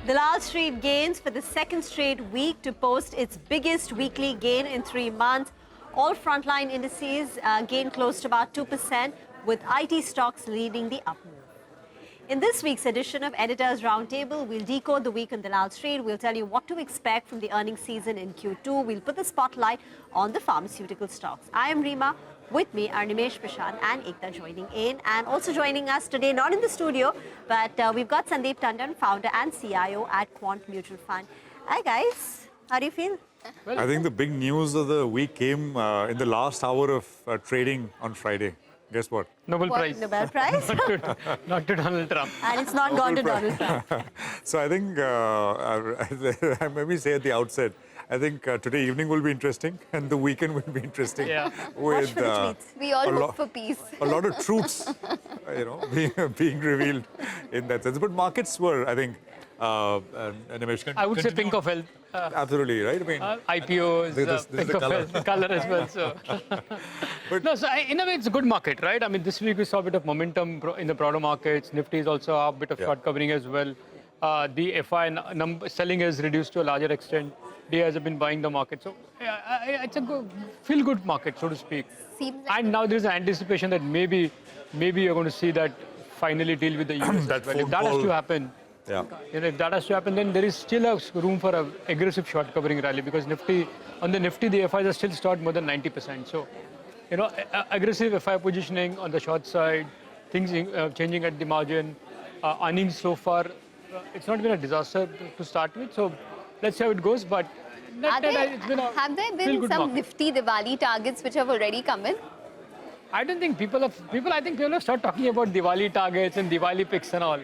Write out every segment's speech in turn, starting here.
Dalal Street gains for the second straight week to post its biggest weekly gain in 3 months. All frontline indices gain close to about 2%, with IT stocks leading the up move. In this week's edition of Editors Roundtable, we'll decode the week on Dalal Street. We'll tell you what to expect from the earnings season in Q2. We'll put the spotlight on the pharmaceutical stocks. I am Reema. With me are Nimesh Prashant and Ekta joining in. And also joining us today, not in the studio, but we've got Sandeep Tandon, founder and CIO at Quant Mutual Fund. Hi, guys. How do you feel? Well, I think the big news of the week came in the last hour of trading on Friday. Guess what? Nobel Prize. Nobel Prize? Not to Donald Trump. And it's not gone to Donald Trump. So I think, let me say at the outset, I think today evening will be interesting and the weekend will be interesting. Yeah. Watch for the tweets. We all hope for peace. A lot of truths, being revealed in that sense. But markets were, I think, I would say pink of health. Absolutely, right? I mean, IPOs, this is pink the of health, the color as well. So. In a way, it's a good market, right? I mean, this week we saw a bit of momentum in the broader markets. Nifty is also up, a bit of short covering as well. The FI selling has reduced to a larger extent. DIs have been buying the market. So it's a feel-good market, so to speak. And now there's an anticipation that maybe you're going to see that finally deal with the US. If that has to happen, if that has to happen, then there is still a room for an aggressive short covering rally because on the Nifty, the FIs are still stored more than 90%. So, aggressive FI positioning on the short side, things changing at the margin, earnings so far, it's not been a disaster to start with. So, let's see how it goes. But have there been some market. nifty Diwali targets which have already come in? I don't think people have started talking about Diwali targets and Diwali picks and all.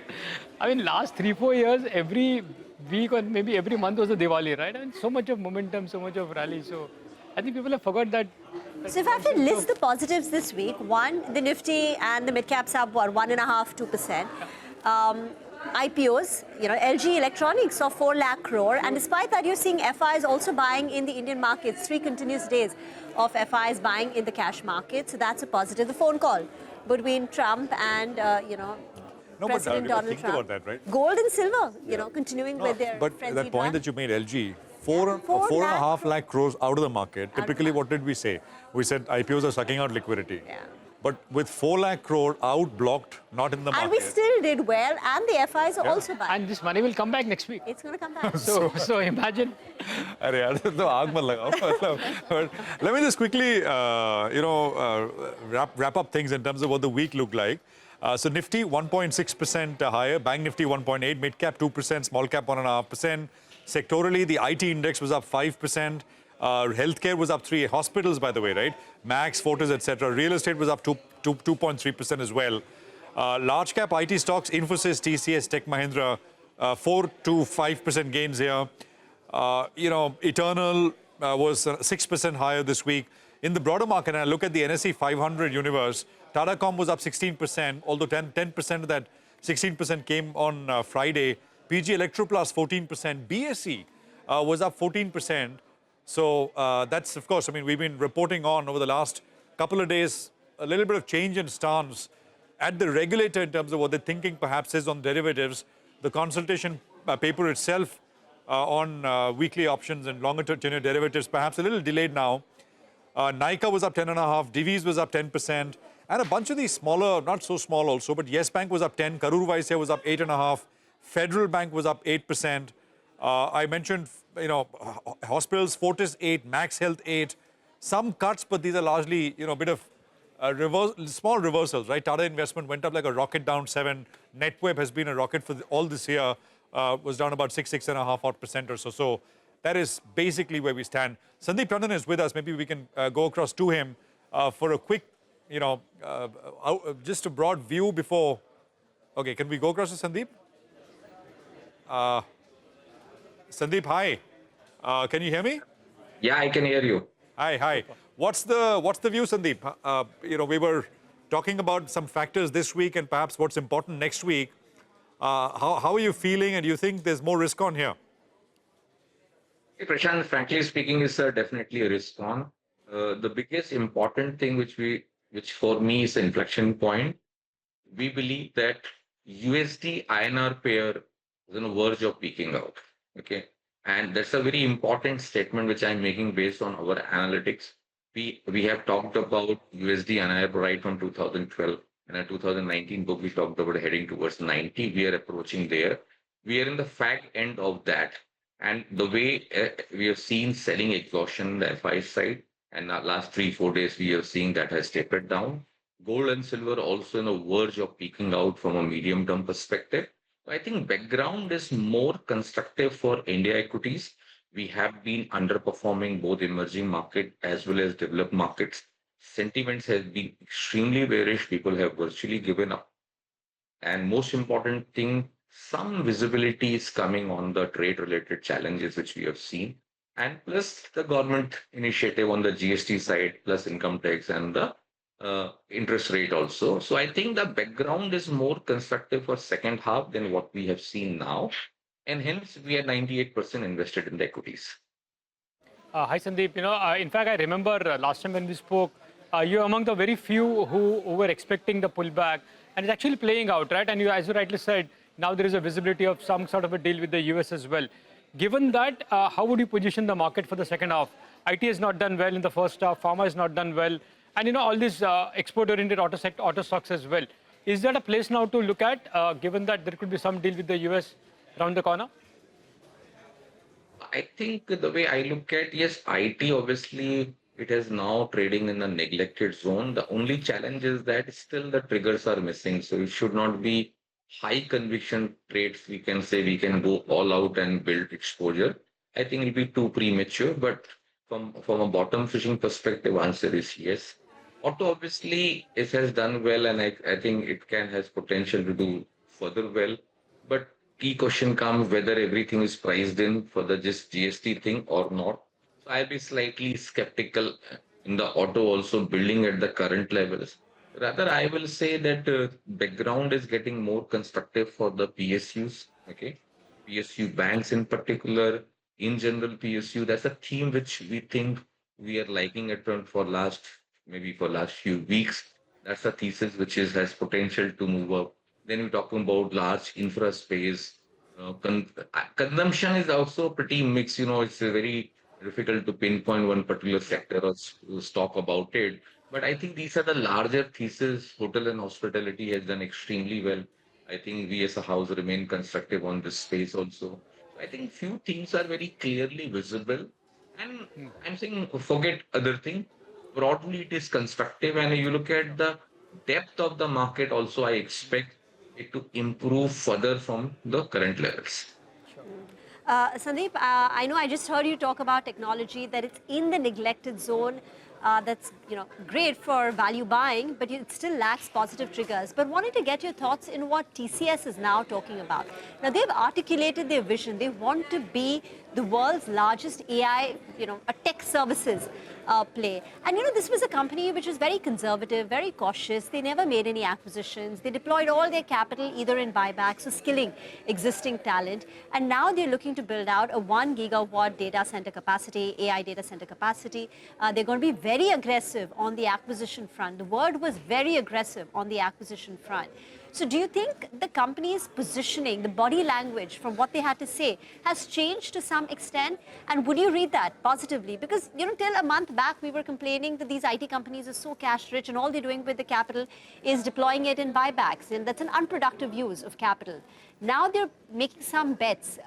I mean, last 3-4 years, every week or maybe every month was a Diwali, right? I mean, so much of momentum, so much of rally. So I think people have forgot that. So if I have to list the positives this week, one, the Nifty and the mid-caps up, 1.5%, 2%. IPOs, LG Electronics saw 4 lakh crore, and despite that, you're seeing FIs also buying in the Indian markets, 3 continuous days of FIs buying in the cash market. So that's a positive. The phone call between Trump and, President Donald think Trump. About that, right? Gold and silver, continuing with their But frenzied that point run. that you made, LG, 4.5 lakh crores out of the market. Typically, what did we say? We said IPOs are sucking out liquidity. Yeah. But with 4 lakh crore out, blocked, not in the market. And we still did well, and the FIs are also buying. And this money will come back next week. It's going to come back. So imagine. Let me just quickly, wrap up things in terms of what the week looked like. So Nifty 1.6% higher, Bank Nifty 1.8, mid cap 2%, small cap 1.5%. Sectorally, the IT index was up 5%. Healthcare was up 3%. Hospitals, by the way, right? Max, Fortis, etc. Real estate was up 2.3% as well. Large cap IT stocks, Infosys, TCS, Tech Mahindra, 4 to 5% gains here. Eternal was 6% higher this week. In the broader market, and I look at the NSE 500 universe, Tata Com was up 16%, although 10% of that 16% came on Friday. PG Electroplus 14%. BSE was up 14%. So that's, of course, we've been reporting on over the last couple of days, a little bit of change in stance at the regulator in terms of what they're thinking perhaps is on derivatives. The consultation paper itself on weekly options and longer tenure derivatives, perhaps a little delayed now. Nykaa was up 10.5%, Divi's was up 10%, and a bunch of these smaller, not so small also, but Yes Bank was up 10%, Karur Vysya was up 8.5%, Federal Bank was up 8%. I mentioned, hospitals, Fortis 8, Max Health 8. Some cuts, but these are largely, a bit of small reversals, right? Tata Investment went up like a rocket, down 7. NetWeb has been a rocket for all this year, was down about 6.5% or so. So that is basically where we stand. Sandeep Tandon is with us. Maybe we can go across to him for a quick, just a broad view before. Okay, can we go across to Sandeep? Sandeep, hi. Can you hear me? Yeah, I can hear you. Hi. What's the view, Sandeep? We were talking about some factors this week and perhaps what's important next week. How are you feeling, and do you think there's more risk on here? Prashant, frankly speaking, is definitely a risk on. The biggest important thing which for me is an inflection point, we believe that USD INR pair is on the verge of peaking out. Okay. And that's a very important statement which I'm making based on our analytics. We have talked about USD NIR right from 2012. In a 2019 book, we talked about heading towards 90. We are approaching there. We are in the fag end of that. And the way we have seen selling exhaustion on the FI side, and the last 3-4 days, we have seen that has tapered down. Gold and silver also on the verge of peaking out from a medium term perspective. I think background is more constructive for India equities. We have been underperforming both emerging market as well as developed markets. Sentiments has been extremely bearish. People have virtually given up. And most important thing, some visibility is coming on the trade related challenges which we have seen. And plus the government initiative on the GST side, plus income tax and the interest rate also. So I think the background is more constructive for second half than what we have seen now. And hence we are 98% invested in the equities. Hi, Sandeep. In fact, I remember last time when we spoke, you're among the very few who were expecting the pullback, and it's actually playing out, right? And as you rightly said, now there is a visibility of some sort of a deal with the US as well. Given that, how would you position the market for the second half? IT has not done well in the first half, pharma has not done well, and all these export-oriented auto stocks as well. Is that a place now to look at, given that there could be some deal with the US around the corner? I think the way I look at, yes, IT obviously it is now trading in the neglected zone. The only challenge is that still the triggers are missing. So it should not be high conviction trades. We can say we can go all out and build exposure. I think it'll be too premature, but from a bottom fishing perspective, answer is yes. Auto obviously it has done well, and I think it can has potential to do further well. But key question comes whether everything is priced in for the just GST thing or not. So I'll be slightly skeptical in the auto also building at the current levels. Rather, I will say that background is getting more constructive for the PSUs. Okay, PSU banks in particular, in general PSU. That's a theme which we think we are liking it for last few weeks. That's a thesis which has potential to move up. Then we're talking about large infra space. Consumption is also pretty mixed. It's a very difficult to pinpoint one particular sector or talk about it. But I think these are the larger thesis. Hotel and hospitality has done extremely well. I think we as a house remain constructive on this space also. So I think few things are very clearly visible. And I'm saying forget other thing. Broadly, it is constructive. And you look at the depth of the market also, I expect it to improve further from the current levels. Sandeep, I know I just heard you talk about technology, that it's in the neglected zone. That's great for value buying, but it still lacks positive triggers. But wanted to get your thoughts in what TCS is now talking about. Now they've articulated their vision. They want to be the world's largest AI, a tech services play. And this was a company which was very conservative, very cautious. They never made any acquisitions. They deployed all their capital either in buybacks or skilling existing talent. And now they're looking to build out a 1 gigawatt data center capacity, AI data center capacity. They're going to be very aggressive on the acquisition front. The word was very aggressive on the acquisition front. So do you think the company's positioning, the body language from what they had to say has changed to some extent? And would you read that positively? Because, till a month back, we were complaining that these IT companies are so cash rich and all they're doing with the capital is deploying it in buybacks. And that's an unproductive use of capital. Now they're making some bets,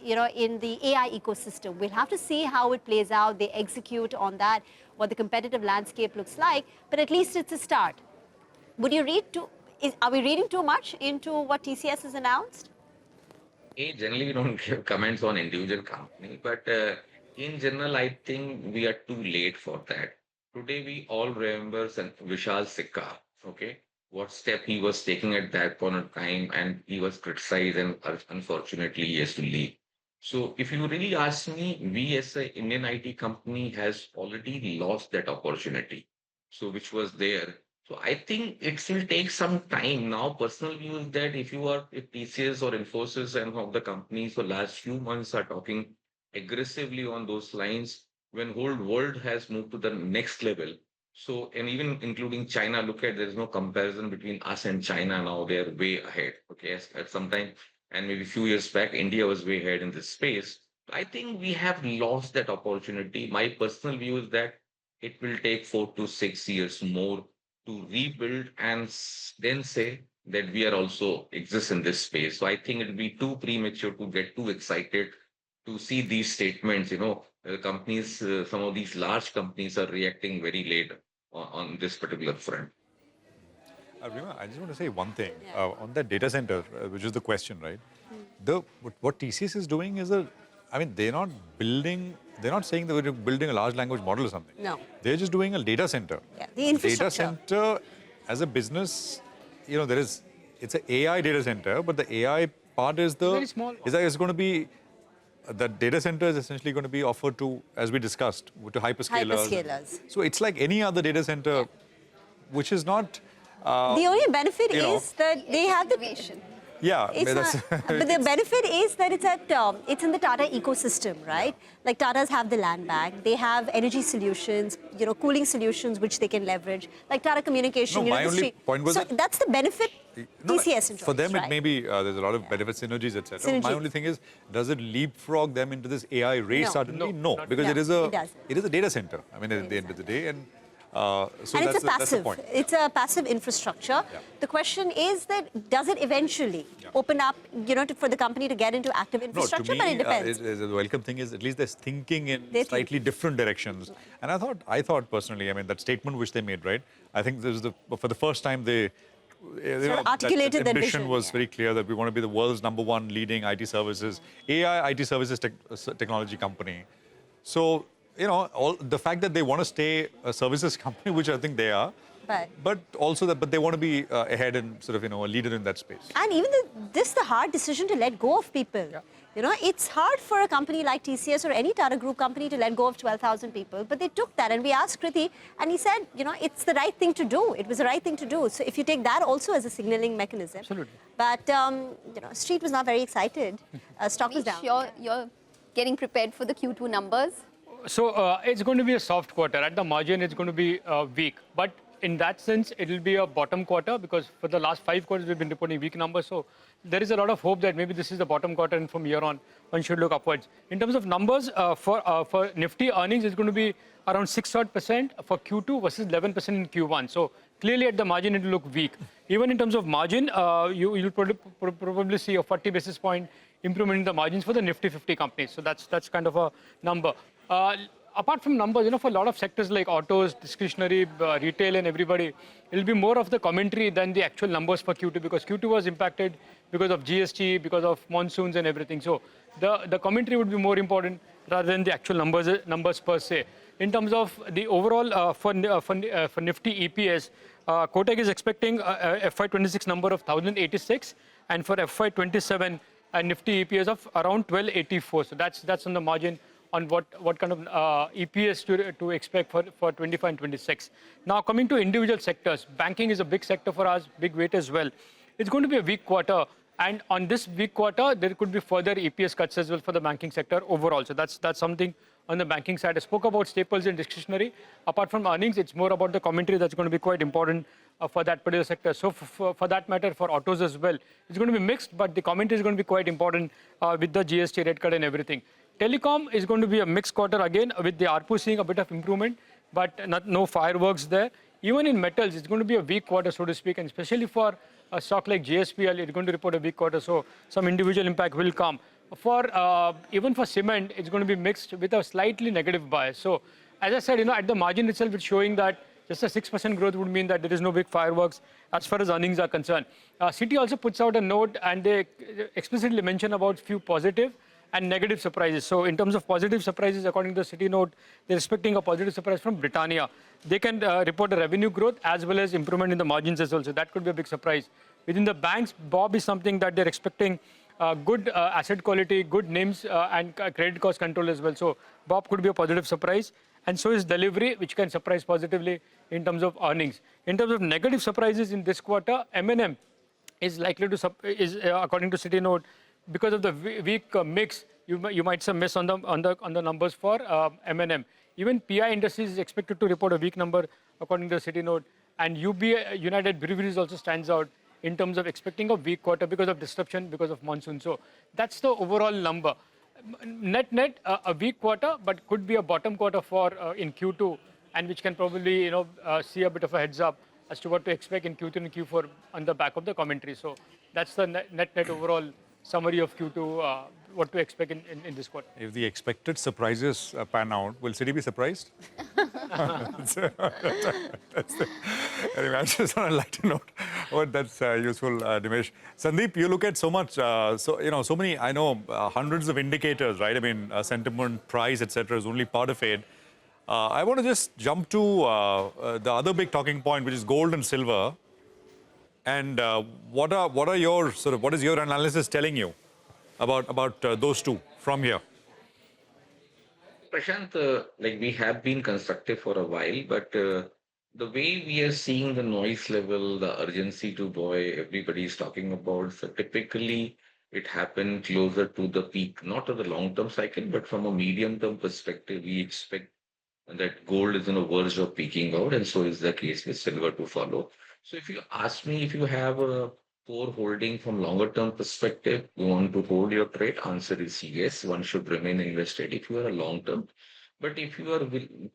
in the AI ecosystem. We'll have to see how it plays out. They execute on that, what the competitive landscape looks like. But at least it's a start. Would you read are we reading too much into what TCS has announced? Generally, we don't give comments on individual company, but in general, I think we are too late for that. Today, we all remember Vishal Sikka, okay, what step he was taking at that point of time, and he was criticized, and unfortunately, he has to leave. So, if you really ask me, we as an Indian IT company has already lost that opportunity. So, which was there. So I think it will take some time now. Personal view is that if TCS or Infosys and of the companies for last few months are talking aggressively on those lines, when whole world has moved to the next level. So, and even including China, look at, there is no comparison between us and China now. They are way ahead. Okay, at some time, and maybe a few years back, India was way ahead in this space. I think we have lost that opportunity. My personal view is that it will take 4 to 6 years more to rebuild and then say that we are also exist in this space. So I think it will be too premature to get too excited to see these statements. Companies, some of these large companies are reacting very late on this particular front. Rima, I just want to say one thing on that data center, which is the question, right? What TCS is doing is they're not saying that we're building a large language model or something. No. They're just doing a data center. Yeah, the infrastructure. Data center as a business, it's an AI data center, but the AI part is very small. It's going to be, the data center is essentially going to be offered to, as we discussed, to hyperscalers. So it's like any other data center, which is not... the only benefit is that they have the... Innovation. Yeah, but the benefit is that it's in the Tata ecosystem, right? Like Tatas have the land bank, they have energy solutions, cooling solutions which they can leverage, like Tata Communication. No, my only point was that's the benefit TCS enjoys. For them, right? it may be there's a lot of benefit synergies, etc. My only thing is, does it leapfrog them into this AI race suddenly? No, because it is a data center. I mean, at the end of the day, and so and that's the point. It's a passive infrastructure. Yeah. The question is that does it eventually open up, for the company to get into active infrastructure? No, to but me, it depends. The welcome thing is at least they're thinking in slightly different directions. And I thought personally, that statement which they made, right? I think this is for the first time they articulated that that ambition vision, was very clear that we want to be the world's #1 leading IT services, AI IT services technology company. So, the fact that they want to stay a services company, which I think they are, but also but they want to be ahead and sort of, a leader in that space. And even the hard decision to let go of people. Yeah. It's hard for a company like TCS or any Tata Group company to let go of 12,000 people, but they took that. And we asked Kriti, and he said, it's the right thing to do. It was the right thing to do. So if you take that also as a signaling mechanism. Absolutely. But, Street was not very excited. Stock was down. You're getting prepared for the Q2 numbers? So it's going to be a soft quarter. At the margin, it's going to be weak. But in that sense, it will be a bottom quarter because for the last 5 quarters, we've been reporting weak numbers. So there is a lot of hope that maybe this is the bottom quarter and from here on, one should look upwards. In terms of numbers, for Nifty earnings, it's going to be around 6% for Q2 versus 11% in Q1. So clearly at the margin, it will look weak. Even in terms of margin, you'll probably see a 40 basis point improvement in the margins for the Nifty 50 companies. So that's kind of a number. Apart from numbers, for a lot of sectors like autos, discretionary, retail and everybody, it'll be more of the commentary than the actual numbers for Q2 because Q2 was impacted because of GST, because of monsoons and everything. So the commentary would be more important rather than the actual numbers per se. In terms of the overall for Nifty EPS, Kotak is expecting a FY26 number of 1,086 and for FY27 a Nifty EPS of around 1,284. So that's on the margin on what kind of EPS to expect for 25 and 26. Now, coming to individual sectors, banking is a big sector for us, big weight as well. It's going to be a weak quarter. And on this weak quarter, there could be further EPS cuts as well for the banking sector overall. So that's something on the banking side. I spoke about staples and discretionary. Apart from earnings, it's more about the commentary that's going to be quite important for that particular sector. So for that matter, for autos as well, it's going to be mixed, but the commentary is going to be quite important with the GST rate cut and everything. Telecom is going to be a mixed quarter again with the ARPU seeing a bit of improvement, but no fireworks there. Even in metals, it's going to be a weak quarter, so to speak, and especially for a stock like JSPL, it's going to report a weak quarter, so some individual impact will come. Even for cement, it's going to be mixed with a slightly negative bias. So as I said, at the margin itself, it's showing that just a 6% growth would mean that there is no big fireworks as far as earnings are concerned. Citi also puts out a note and they explicitly mention about few positive and negative surprises. So in terms of positive surprises, according to the Citi note, they're expecting a positive surprise from Britannia. They can report a revenue growth as well as improvement in the margins as well. So that could be a big surprise. Within the banks, Bob is something that they're expecting good asset quality, good names and credit cost control as well. So Bob could be a positive surprise. And so is delivery, which can surprise positively in terms of earnings. In terms of negative surprises in this quarter, M&M is likely to, according to Citi note, because of the weak mix, you might miss on the numbers for M&M. Even PI Industries is expected to report a weak number according to the Citi note, and UBI United Breweries also stands out in terms of expecting a weak quarter because of disruption, because of monsoon. So that's the overall number. Net, a weak quarter, but could be a bottom quarter for in Q2, and which can probably see a bit of a heads up as to what to expect in Q3 and Q4 on the back of the commentary. So that's the net overall summary of Q2, what to expect in this quarter. If the expected surprises pan out, will Citi be surprised? Anyway, I just on a lighter note, but that's useful, Nimesh. Sandeep, you look at so much, so many, I know, hundreds of indicators, right? I mean, sentiment, price, etc., is only part of it. I want to just jump to the other big talking point, which is gold and silver. And what is your analysis telling you about those two from here? Prashant, like we have been constructive for a while, but the way we are seeing the noise level, the urgency to buy, everybody is talking about. So typically, it happened closer to the peak, not to the long-term cycle, but from a medium-term perspective, we expect that gold is on the verge of peaking out, and so is the case with silver to follow. So if you ask me if you have a core holding from longer term perspective, you want to hold your trade, answer is yes, one should remain invested if you are a long term. But if you are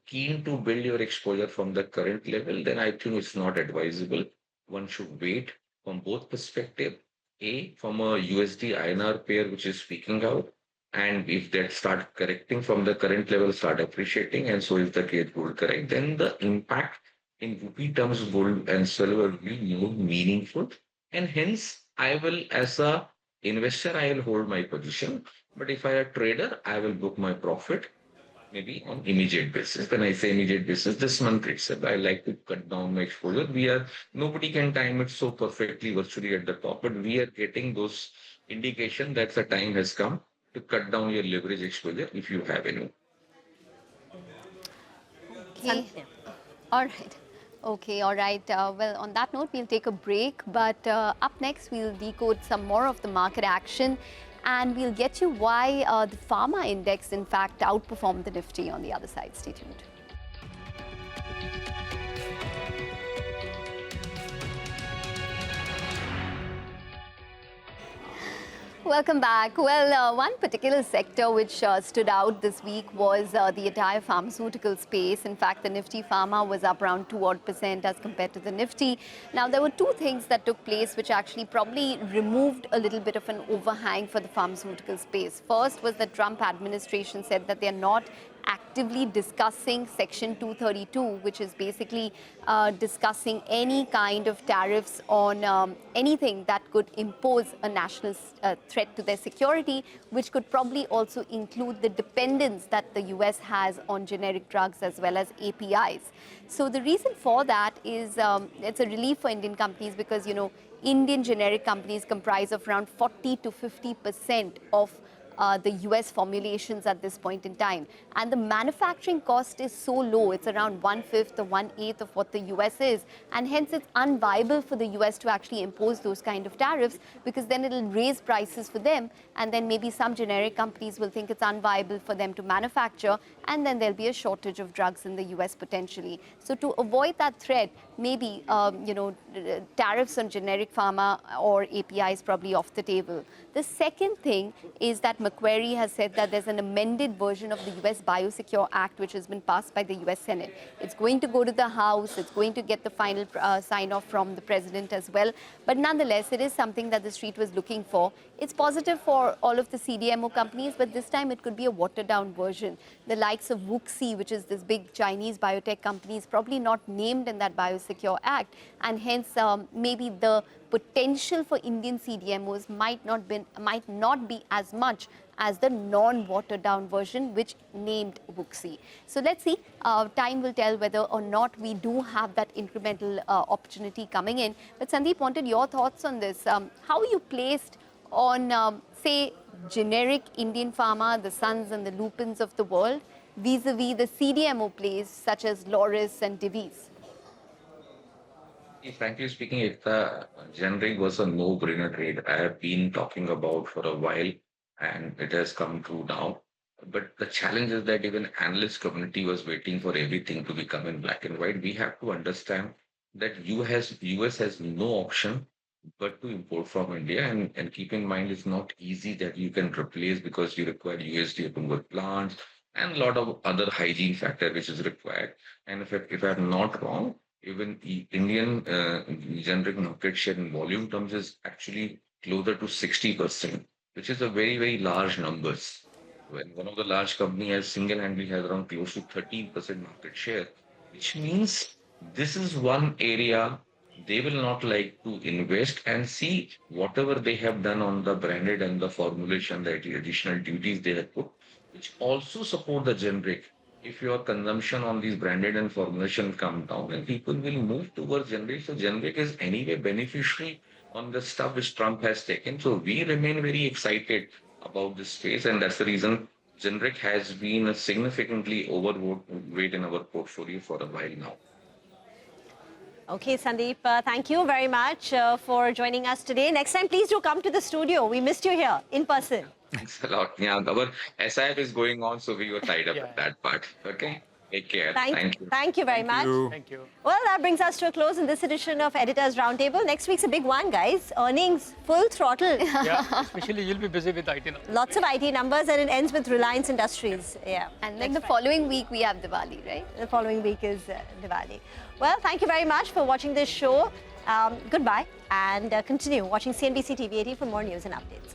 keen to build your exposure from the current level, then I think it's not advisable. One should wait from both perspective. A, from a USD INR pair which is peaking out, and if that start correcting from the current level, start appreciating, and so is the case gold correct, then the impact in rupee terms, gold and silver will be more meaningful. And hence, I will, as a investor, I will hold my position. But if I am a trader, I will book my profit maybe on immediate basis. When I say immediate basis, this month itself, I like to cut down my exposure. Nobody can time it so perfectly virtually at the top, but we are getting those indication that the time has come to cut down your leverage exposure if you have any. Okay. All right. Okay, all right. Well, on that note, we'll take a break. But up next, we'll decode some more of the market action. And we'll get you why the pharma index, in fact, outperformed the Nifty on the other side. Stay tuned. Welcome back. Well, one particular sector which stood out this week was the entire pharmaceutical space. In fact, the Nifty Pharma was up around 2% as compared to the Nifty. Now, there were two things that took place which actually probably removed a little bit of an overhang for the pharmaceutical space. First was the Trump administration said that they're not actively discussing Section 232, which is basically discussing any kind of tariffs on anything that could impose a national threat to their security, which could probably also include the dependence that the US has on generic drugs as well as APIs. So the reason for that is it's a relief for Indian companies because, you know, Indian generic companies comprise of around 40 to 50% of the US formulations at this point in time. And the manufacturing cost is so low, it's around 1/5 or 1/8 of what the US is. And hence it's unviable for the US to actually impose those kind of tariffs because then it'll raise prices for them. And then maybe some generic companies will think it's unviable for them to manufacture. And then there'll be a shortage of drugs in the US potentially. So to avoid that threat, maybe, tariffs on generic pharma or APIs probably off the table. The second thing is that Macquarie has said that there's an amended version of the US Biosecure Act which has been passed by the US Senate. It's going to go to the House, it's going to get the final sign-off from the President as well. But nonetheless, it is something that the street was looking for. It's positive for all of the CDMO companies, but this time it could be a watered-down version. The likes of WuXi, which is this big Chinese biotech company, is probably not named in that Biosecure Act, and hence maybe the potential for Indian CDMOs might not be as much as the non-watered down version which named WuXi. So let's see, time will tell whether or not we do have that incremental opportunity coming in. But Sandeep, wanted your thoughts on this. How are you placed on, say, generic Indian pharma, the Suns and the Lupins of the world, vis-a-vis the CDMO plays such as Loris and Divi's? Frankly speaking, if the generic was a no-brainer trade, I have been talking about for a while, and it has come true now. But the challenge is that even analyst community was waiting for everything to become in black and white. We have to understand that US has no option but to import from India. And keep in mind, it's not easy that you can replace because you require USD approval plants and a lot of other hygiene factor which is required. And if I'm not wrong, even the Indian generic market share in volume terms is actually closer to 60%, which is a very, very large numbers. When one of the large company has single-handedly has around close to 13% market share, which means this is one area they will not like to invest and see whatever they have done on the branded and the formulation, the additional duties they have put, which also support the generic. If your consumption on these branded and formulation come down, and people will move towards generic, so generic is anyway beneficiary on the stuff which Trump has taken. So we remain very excited about this space, and that's the reason generic has been a significantly overweight in our portfolio for a while now. Okay, Sandeep, thank you very much for joining us today. Next time, please do come to the studio. We missed you here in person. Thanks a lot. Yeah, our SIF is going on, so we were tied up with that part. Okay, take care. Thank you. Thank you very much. Thank you. Well, that brings us to a close in this edition of Editors Roundtable. Next week's a big one, guys. Earnings, full throttle. Yeah, especially you'll be busy with IT now. Lots of IT numbers, and it ends with Reliance Industries. Yeah. And then the following week, we have Diwali, right? The following week is Diwali. Well, thank you very much for watching this show. Goodbye, and continue watching CNBC TV 18 for more news and updates.